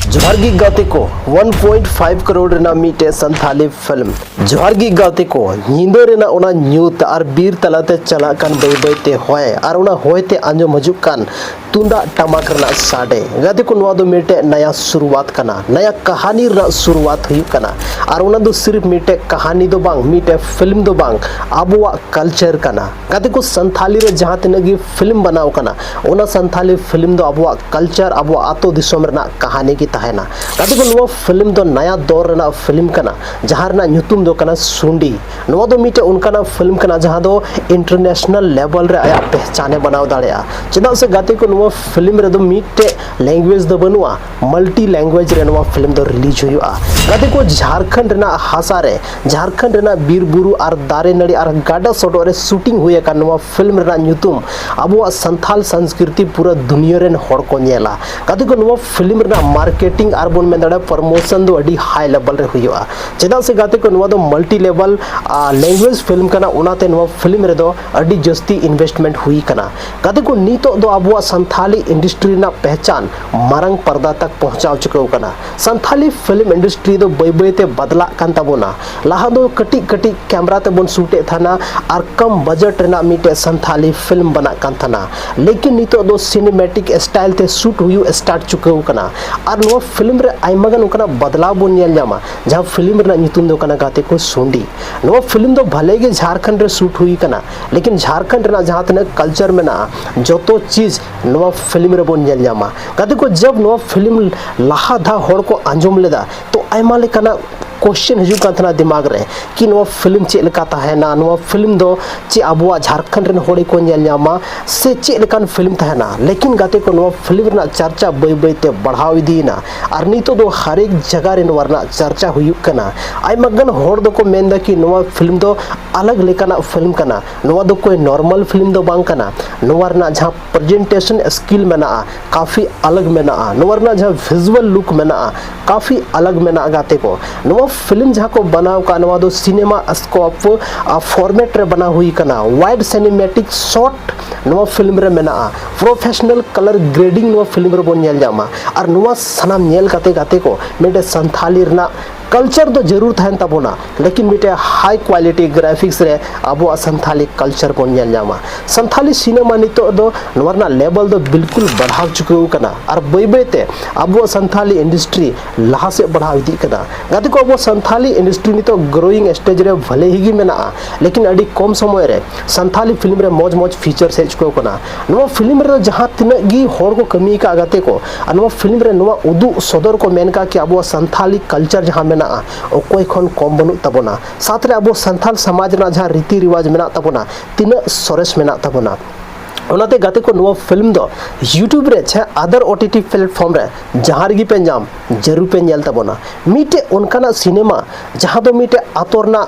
जोहारगी गाते को 1.5 करोड़ रेना मीटे संथाली फिल्म जोहारगी गाते को नींदो रेना ओना न्यूत और बीर तलाते चला कान बई बईते होय और ओना होयते आंजम हजुक कान तुंदा टमाक रना साडे गाते को नवा दो मीटे नया शुरुआत कना नया कहानी रना शुरुआत हुई कना और ओना दो सिर्फ मीटे कहानी दो बांग मीटे फिल्म दो बांग आबुआ कल्चर कना गाते को संथाली रे जहां तिनगी फिल्म बनाओ कना ओना संथाली फिल्म दो आबुआ कल्चर आबुआ आतो दिसोम रना कहानी की तहना गाते को नवा फिल्म दो नया दौर रना फिल्म कना जहां रना ᱧᱩᱛᱩᱢ दो कना सुंडी नवा दो मीटे उनका फिल्म कना जहां दो इंटरनेशनल लेवल रे आया पहचाने बनाव दाड़ेया चेदा से गाते को नवा फिल्म रे दो मीटे लैंग्वेज दो बनुआ मल्टी लैंग्वेज रे नवा फिल्म दो रिलीज हुआ गाते को झारखंड रना हासा रे झारखंड रना बीर बुरु और दारे नड़ी और गाडा सोटो रे शूटिंग हुए का नवा फिल्म रना ᱧᱩᱛᱩᱢ आबुआ संथाल संस्कृति पूरा दुनिया रेन हड़ को नेला गाते को नवा फिल्म रना मार्केटिंग और बन में दाड़ा प्रमोशन दो अडी हाई लेवल रे हुआ चेदा से गाते को नवा दो मल्टी लेवल लैंग्वेज फिल्म कना उनाते नवा फिल्म रे दो अडी जस्ती इन्वेस्टमेंट हुई कना गाते को नीतो दो आबुआ संथाली इंडस्ट्री ना पहचान मारंग पर्दा तक पहुंचाव चुके कना संथाली फिल्म इंडस्ट्री दो बई बईते बदला कान ताबोना लाहा दो कटी कटी कैमरा ते बन शूटे थाना और कम बजट रेना मीटे संथाली फिल्म बना कान थाना लेकिन नीतो दो सिनेमैटिक स्टाइल ते शूट हुई स्टार्ट चुके कना और नवा फिल्म रे आइमागन उकना बदलाव बन नेल न्यामा जहां फिल्म रे ᱧᱩᱛᱩᱢ दो कना गाते को सुंडी नवा फिल्म दो भले गे झारखंड रे शूट हुई कना लेकिन झारखंड रे जहां तने कल्चर में ना जोतो चीज नवा फिल्म रे बन नेल न्यामा गाते को जब नवा फिल्म लाहा धा होड़ को आंजम लेदा तो आइमा लेकना क्वेश्चन हजू का दिमाग रे कि नवा फिल्म चे लका तहना नवा फिल्म दो चे आबुआ झारखंड रेन होड़े को नेल न्यामा से चे लकान फिल्म तहना लेकिन गाते को नवा फिल्म रना चर्चा बई बईते बढ़ाव इदीना और नीतो दो हर एक जगह रे नवा रना चर्चा हुई कना आइमागन होड़ दो को मेनदा कि नवा फिल्म दो अलग लेकाना फिल्म कना नवा दो कोई नॉर्मल फिल्म दो बांग कना नवा रना जहां प्रेजेंटेशन स्किल मेना काफी अलग मेना नवा रना जहां विजुअल लुक मेना काफी अलग मेना गाते को नवा फिल्म जहां को बनाव का नवा दो सिनेमा स्कोप फॉर्मेट रे बना हुई कना वाइड सिनेमैटिक शॉट नवा फिल्म रे मेना प्रोफेशनल कलर ग्रेडिंग नवा फिल्म रे बन नेल जामा और नवा सनाम नेल गाते गाते को मेटे संथाली रना कल्चर तो जरूर था तबोना लेकिन मिटे हाई क्वालिटी ग्राफिक्स रे आबो संथाली कल्चर बन नेल जामा संथाली सिनेमा नितो दो नवरना लेवल दो बिल्कुल बढ़ाव चुके कना और बई बईते आबो संथाली इंडस्ट्री लाहा से बढ़ाव इदी कना गाते को आबो संथाली इंडस्ट्री नितो ग्रोइंग स्टेज रे भले ही मेना लेकिन अडी कम समय रे संथाली फिल्म रे मौज मौज फीचर से चुके कना नवा फिल्म रे जहां तिना गी होड़ को कमी का गाते को नवा फिल्म रे नवा उदु सदर को मेन का कि आबो संथाली कल्चर जहां कोई खन कम बनू तबना साथ रे अब संथाल समाज ना जहां रीति रिवाज मेना तबना तीना सोरेस मेना तबना उनाते गाते को नवा फिल्म दो यूट्यूब रे छे अदर ओटीटी प्लेटफॉर्म रे जहां गी पे जाम जरूर पे नेल तबना मीटे उनकाना सिनेमा जहां दो मीटे आतोरना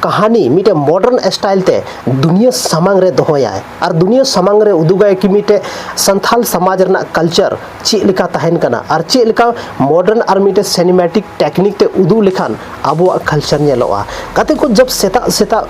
कहानी मीटे मॉडर्न स्टाइल ते दुनिया समांग रे दोहोया और दुनिया समांग रे उदुगाय कि मीटे संथाल समाज रना कल्चर चे लिका तहन कना और चे लिका मॉडर्न और मीटे सिनेमैटिक टेक्निक ते उदु लिखान आबो कल्चर नेलोआ गाते को जब सेता सेता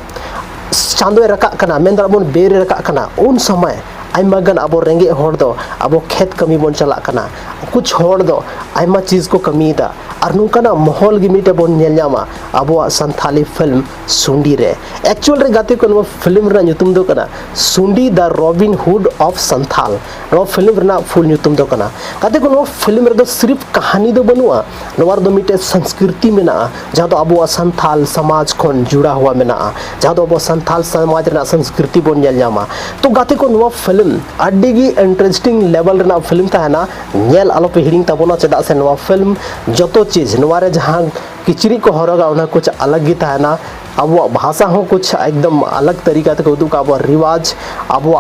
चांदोय रका कना मेंदा बन बेरे रका कना उन समय आइमागन अब रेंगे होड़ दो अब खेत कमी बन चला कना कुछ होड़ दो आइमा चीज को कमी दा और नुकना माहौल गी मीटे बन नेल न्यामा अब संथाली फिल्म सुंडी रे एक्चुअल रे गाते को फिल्म रे ᱧᱩᱛᱩᱢ दो कना सुंडी the Robin Hood of Santhal नो फिल्म रे फुल ᱧᱩᱛᱩᱢ दो कना गाते को फिल्म रे दो सिर्फ कहानी दो बनुआ नवार दो मीटे संस्कृति मेना जहां दो अब संथाल समाज खन जुड़ा हुआ मेना जहां दो अब संथाल समाज रे संस्कृति बन नेल न्यामा तो गाते को नवा फिल्म अड्डीगी इंटरेस्टिंग लेवल रेना फिल्म तहना नेल आलो पे हिडिंग तबोना चेदा से नवा फिल्म जतो चीज नवारे जहां किचरी को हरगा उना कुछ अलग ही तहना अब भाषा हो कुछ एकदम अलग तरीका ते उदू का अब रिवाज अब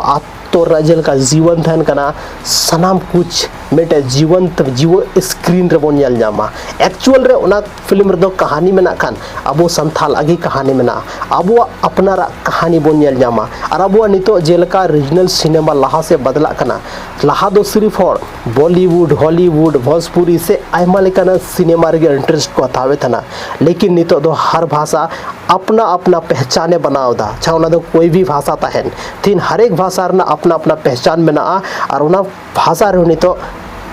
तो राजल का जीवन थन कना सनाम कुछ मेटे जीवंत जीवो स्क्रीन रे बन नेल जामा एक्चुअल रे उना फिल्म रे दो कहानी मेना खान अबो संथाल आगे कहानी मेना अबो अपनारा कहानी बन नेल जामा और अबो नितो जेलका रीजनल सिनेमा लाहा से बदला कना लाहा दो सिर्फ और बॉलीवुड हॉलीवुड भोजपुरी से आइमा लेकाना सिनेमा रे इंटरेस्ट को हतावे थना लेकिन नितो दो हर भाषा अपना अपना पहचाने बनाव दा चाहे दो कोई भी भाषा तहन थीन हर एक भाषा अपना अपना पहचान में ना और उना भाषा रे नितो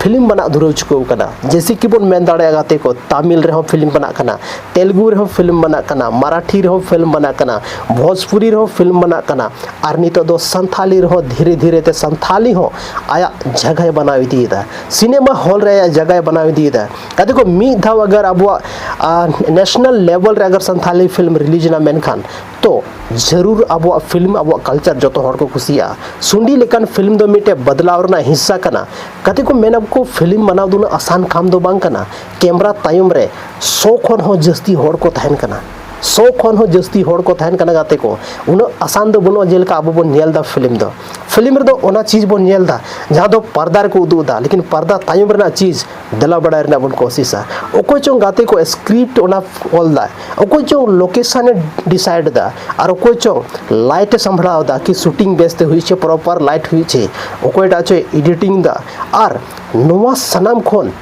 फिल्म बना धुराव चुकाव कना जैसे कि बोन मेन दाड़े गाते को तमिल रे फिल्म बना कना तेलुगु रे फिल्म बना कना मराठी रे फिल्म बना कना भोजपुरी रे फिल्म बना कना और नितो दो संथाली रे धीरे धीरे ते संथाली हो आया जगह बना इदीदा सिनेमा हॉल रे जगह बना इदीदा कदे को मी धाव अगर अब नेशनल लेवल रे अगर संथाली फिल्म रिलीज ना मेनखान तो जरूर अब फिल्म अब कल्चर जो हर को खुशिया सुंडी लेकिन फिल्म दो मिटे बदलाव ना हिस्सा कना कते को मेन को फिल्म बनाव दो आसान काम दो बांग कना कैमरा तायम रे 100 खन हो जस्ती हर को तहन कना 100 खन हो जस्ती हर को तहन कना गाते को उन आसान दो बनो जेलका अब बन नेल दा फिल्म रे दो ओना चीज बन नेल दा जहां दो पर्दा को उदू दा लेकिन पर्दा तायम रे ना चीज दला बड़ा रे ना बन कोशिशा ओको चों गाते को स्क्रिप्ट ओना ऑल दा ओको चों लोकेशन डिसाइड दा और ओको चों लाइट संभळाव दा कि शूटिंग बेस्ते हुई छे प्रॉपर लाइट हुई छे ओकोटा छे एडिटिंग दा और नोवा सनाम खोन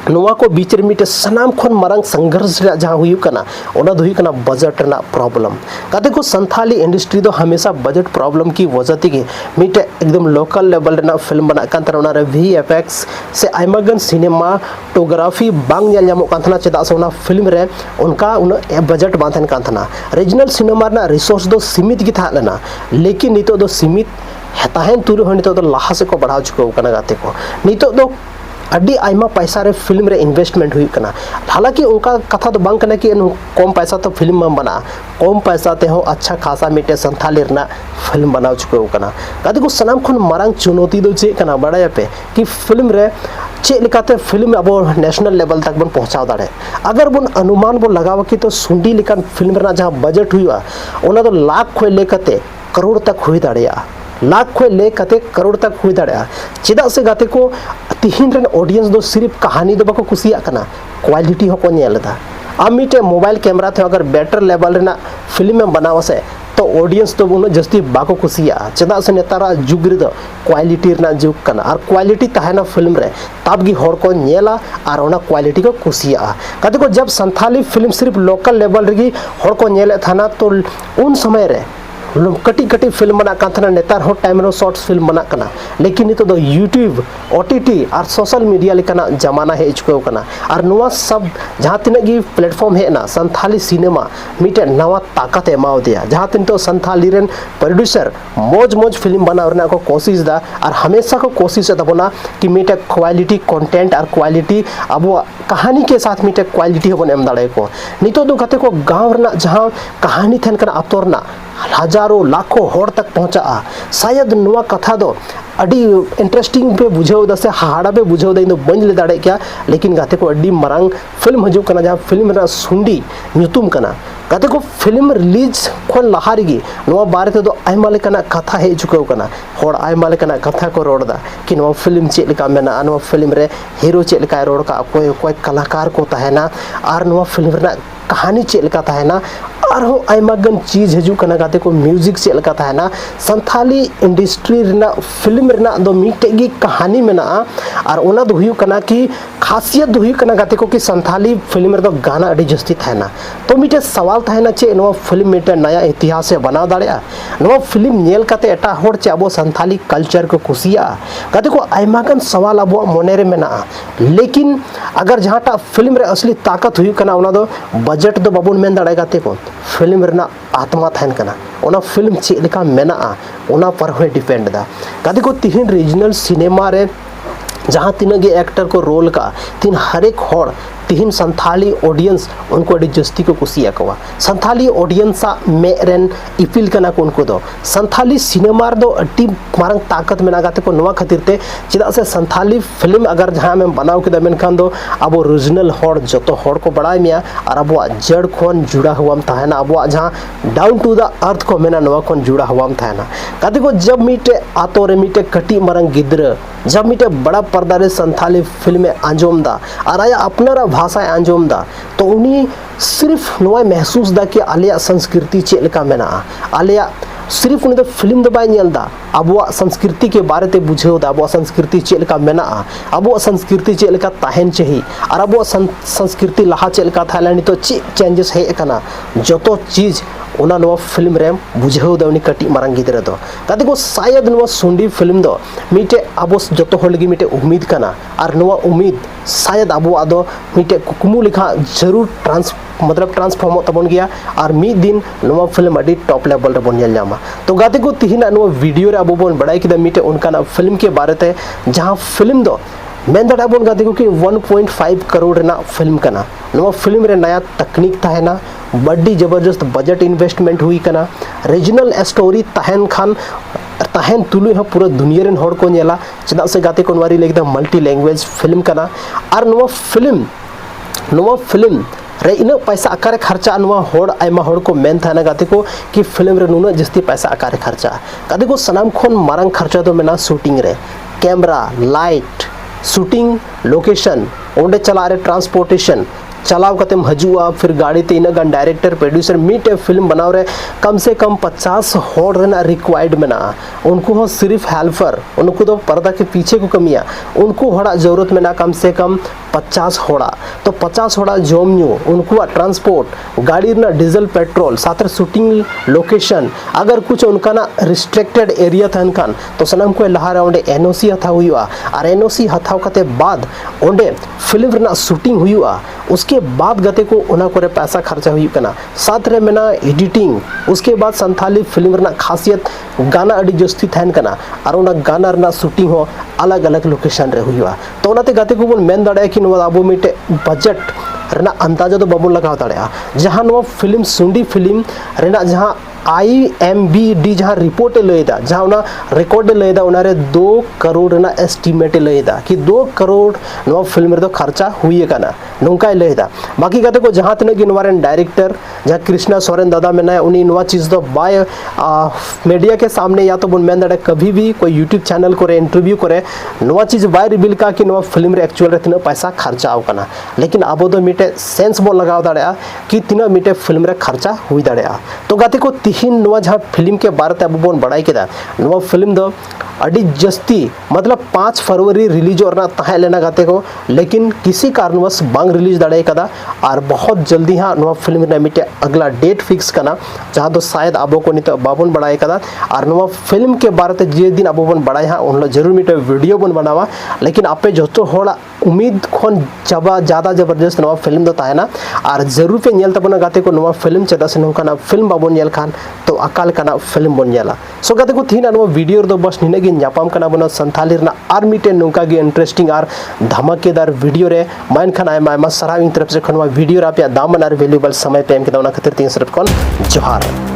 नोवा को बीच रे मिटे सनाम खन मारंग संघर्ष रे जहां हुई कना ओना दो हुई कना बजट ना प्रॉब्लम कते को संथाली इंडस्ट्री दो हमेशा बजट प्रॉब्लम की वजह ती मिटे एकदम लोकल लेवल रे ना फिल्म बना कान तरना रे वीएफएक्स से आइमागन सिनेमाटोग्राफी बांग नेल जामो कान थना चेदा से ओना फिल्म रे उनका उन बजट बांधन कान थना रीजनल सिनेमा ना रिसोर्स दो सीमित gi था लेना लेकिन नितो दो सीमित हेताहेन तुरु हो नितो दो लाहा से को बढ़ाव चुको कना गाते को नितो दो अड्डी आइमा पैसा रे फिल्म रे इन्वेस्टमेंट हुई कना हालांकि उनका कथा तो बांग कना कि कम पैसा तो फिल्म में बना कम पैसा ते हो अच्छा खासा मिटे संथाली रना फिल्म बनाव चुको कना कदे को सनाम खन मारंग चुनौती दो चे कना बड़ा पे कि फिल्म रे चे लिकाते फिल्म अब नेशनल लेवल तक बन पहुंचाव दाड़े अगर बन अनुमान बन लगाव कि तो सुंडी लिकान फिल्म रना जहां बजट हुआ ओना तो लाख खोय लेकते करोड़ तक हुई दाड़िया लाख खोय ले कते करोड़ तक हुई दाड़िया चेदा से गाते को तिहिन रन ऑडियंस दो सिर्फ कहानी दो बको कुसिया कना क्वालिटी हो को नेलदा अब मिटे मोबाइल कैमरा थे अगर बेटर लेवल रेना फिल्म में बनाव से तो ऑडियंस तो उन जस्ती बाको कुसिया चेदा से नेतारा जुग रे दो क्वालिटी रेना जुग कना और क्वालिटी तहना फिल्म रे तब गी हर को नेला और ओना क्वालिटी को कुसिया कते को जब संथाली फिल्म सिर्फ लोकल लेवल रे हर को नेले थाना तो उन समय रे कटी कटी फिल्म बना कांथना नेतार हो टाइम रो शॉर्ट्स फिल्म बना कना लेकिन नितो दो यूट्यूब ओटीटी और सोशल मीडिया लेकना जमाना है चुको कना और नवा सब जहां तिना गी प्लेटफॉर्म है ना संथाली सिनेमा मिटे नवा ताकत एमाव दिया जहां तिन तो संथाली रेन प्रोड्यूसर मौज मौज फिल्म बना रना को कोशिश दा और हमेशा को कोशिश है तबना कि मिटे क्वालिटी कंटेंट और क्वालिटी अब कहानी के साथ मिटे क्वालिटी हो एम दाड़े को नितो दो गते को गांव रना जहां कहानी थन कना अतोरना हजारों लाखों होड़ तक पहुंचा शायद नुआ कथा दो अड़ी इंटरेस्टिंग पे बुझाव दसे हाड़ा पे बुझाव दे इन बंज ले दाड़े क्या लेकिन गाते को अड़ी मरांग फिल्म हजू कना जहां फिल्म रा सुंडी न्यूतुम कना गाते को फिल्म रिलीज खन लहारगी नुआ बारे ते दो आइमा लेकना कथा हे चुकाव कना होड़ आइमा लेकना कथा को रोड़दा कि नुआ फिल्म चेक लेका मेना नुआ फिल्म रे हीरो चेक लेका रोड़ का कोई कोई कलाकार को तहना और नुआ फिल्म रे कहानी चेक लेका तहना और हो आइमागन चीज हजू कना गाते को म्यूजिक चेक लेका तहना संथाली इंडस्ट्री रेना फिल्म रेना दो मिटेगी कहानी मेना और ओना दो हुई कना कि खासियत दो हुई कना गाते को कि संथाली फिल्म रे दो गाना अड़ी जस्ती थाना तो मिटे सवाल थाना चे नो फिल्म मिटे नया इतिहास से बना दाड़िया नो फिल्म नेल काते एटा होड़ चे अब संथाली कल्चर को कुसिया गाते को आइमागन सवाल अब मोने रे मेना लेकिन अगर जहांटा फिल्म रे असली ताकत हुई कना ओना दो बजट दो बाबुन मेन दाड़े गाते को फिल्म रेना आत्मा थान कना ओना फिल्म चे लेका मेना ओना पर होय डिपेंड दा गाते को तिहिन रीजनल सिनेमा रे जहां तीन गे एक्टर को रोल का तीन हर एक होड़ तिहिन संथाली ऑडियंस उनको अड़ी जस्ती को कुसिया कवा संथाली ऑडियंस में रेन इपिल कना को उनको दो संथाली सिनेमा दो अड्डी मारंग ताकत में नागाते को नवा खातिर ते चिदा से संथाली फिल्म अगर जहां में बनाव के दमेन खान दो अब रीजनल होड़ जतो होड़ को बड़ाई मिया और अब जड़ खोन जुड़ा हुआ तहना अब जहां डाउन टू द अर्थ को मेना नवा खोन जुड़ा हुआ तहना काते को जब मीटे आतो रे मीटे कटी मारंग गिद्र जब मीटे बड़ा पर्दा रे संथाली फिल्म आंजोम दा और आया अपना भाषा आंजोम दा तो उन्हीं सिर्फ नवा महसूस दा कि आलिया संस्कृति चेक लेका मेना आलिया सिर्फ उन्हें तो फिल्म दो बाय नेल दा अब संस्कृति के बारे ते बुझेव दा अब संस्कृति चेक लेका मेना अब संस्कृति चेक लेका ताहेन चाहिए और अब संस्कृति लहा चेक लेका थाला नि तो चे चेंजेस है कना जतो चीज ओना नवा फिल्म रे बुझाव दा उनी कटी मारंग गिदरा दो गाते को शायद नवा सुंडी फिल्म दो मिटे अबो जतो हर लगी मिटे उम्मीद कना और नवा उम्मीद शायद अबो आदो मिटे कुकुमु लिखा जरूर ट्रांसफॉर्म तबन गया और मिद दिन नवा फिल्म अडी टॉप लेवल रे बन जामा। तो गाते को तिहिना नवा वीडियो रे अबो बन बड़ाई किदा मिटे उनका फिल्म के बारे ते जहां फिल्म दो मेन दाड़ा बन गाते को कि 1.5 करोड़ ना फिल्म कना नवा फिल्म रे नया तकनीक ताहेना बड़ी जबरदस्त बजट इन्वेस्टमेंट हुई कना रीजनल स्टोरी ताहेन खान ताहेन तुलु ह पूरा दुनिया रेन हड़ को नेला चदा से गाते को नवारी लेदा मल्टी लैंग्वेज फिल्म कना और नवा फिल्म रे इन पैसा आकारे खर्चा नवा हड़ आयमा हड़ को मेन थाना गाते को कि फिल्म रे नुना जस्ती पैसा आकारे खर्चा गाते को सनाम खोन मारंग खर्चा तो मेना शूटिंग रे कैमरा लाइट शूटिंग लोकेशन ओंडे चला रे ट्रांसपोर्टेशन चलाव कतेम हजुआ फिर गाड़ी ते इना गन डायरेक्टर प्रोड्यूसर मीट फिल्म बनाव रे कम से कम 50 होड़ रेना रिक्वायर्ड में ना उनको हो सिर्फ हेल्पर उनको तो पर्दा के पीछे को कमिया उनको होड़ा जरूरत में ना कम से कम 50 होड़ा तो 50 होड़ा जोमन्यू उनको ट्रांसपोर्ट गाड़ी ना डीजल पेट्रोल साथ शूटिंग लोकेशन अगर कुछ उनका ना रिस्ट्रिक्टेड एरिया था इनकान तो सनम को लहारा ओंडे एनओसी हथाव हुआ और एनओसी हथाव कते बाद ओंडे फिल्म ना शूटिंग हुआ उसके बाद गते को उना करे पैसा खर्चा हुई कना साथ रे मेना एडिटिंग उसके बाद संथाली फिल्म रना खासियत गाना अडी जस्ती थैन कना और उना गाना रना शूटिंग हो अलग अलग लोकेशन रे हुआ तो उनाते गते को मेन दाड़ा कि नवा आबो मिटे बजट रेना अंदाजा तो बाबू लगाव दाड़ा जहां नवा फिल्म सुंडी फिल्म रेना जहां IMBD जहां रिपोर्ट लेदा जहां ना रिकॉर्ड लेदा उनारे 2 करोड़ ना एस्टिमेट लेदा कि 2 करोड़ नवा फिल्म रे तो खर्चा हुई कना नोंका लेदा बाकी गाते को जहां तने कि नवारेन डायरेक्टर जहां कृष्णा सोरेन दादा में ना उनी नवा चीज तो बाय मीडिया के सामने या तो बन मेन दाड़ा कभी भी कोई यूट्यूब चैनल करे इंटरव्यू करे नवा चीज बाय रिवील का कि नवा फिल्म रे एक्चुअल रे तिना पैसा खर्चा आव कना लेकिन आबो तो मिटे सेंस बोल लगाव दाड़ा कि तिना मिटे फिल्म रे खर्चा हुई दाड़ा तो गाते को तिहिन नवा जहां फिल्म के बारे ते बोन बड़ाई केदा नवा फिल्म दो अडी जस्ती मतलब 5 फरवरी रिलीज और ना तहे लेना गाते को लेकिन किसी कारणवश बांग रिलीज दाड़े कदा और बहुत जल्दी हाँ नवा फिल्म ने मिटे अगला डेट फिक्स करना जहां तो शायद आबो को नित बाबन बड़ाई कदा और नवा फिल्म के बारे ते जे दिन आबो बन बड़ाई हाँ उन जरूर मिटे वीडियो बन बनावा लेकिन आपे जतो होड़ा उम्मीद खोन जबा ज्यादा जबरदस्त नवा फिल्म दो ताहेना और जरूर पे नेल तबना गाते को नवा फिल्म चदा से नोका ना फिल्म बाबन नेल खान तो अकाल कना फिल्म बन जाला सो गाते को थीना नवा वीडियो दो बस निने गे ᱧᱟᱯᱟᱢ ᱠᱟᱱᱟ ᱵᱚᱱ ᱥᱟᱱᱛᱟᱞᱤ ᱨᱮᱱᱟᱜ ᱟᱨ ᱢᱤᱫᱴᱮᱱ ᱱᱚᱝᱠᱟ ᱜᱮ ᱤᱱᱴᱨᱮᱥᱴᱤᱝ ᱟᱨ ᱫᱷᱟᱢᱟᱠᱮᱫᱟर वीडियो रे मान खान आयमा आयमा सराव इन तरफ से खनवा वीडियो रे आपया दामन आर वैल्यूएबल समय पे एम के दावना खातिर तीन तरफ कोन जोहार।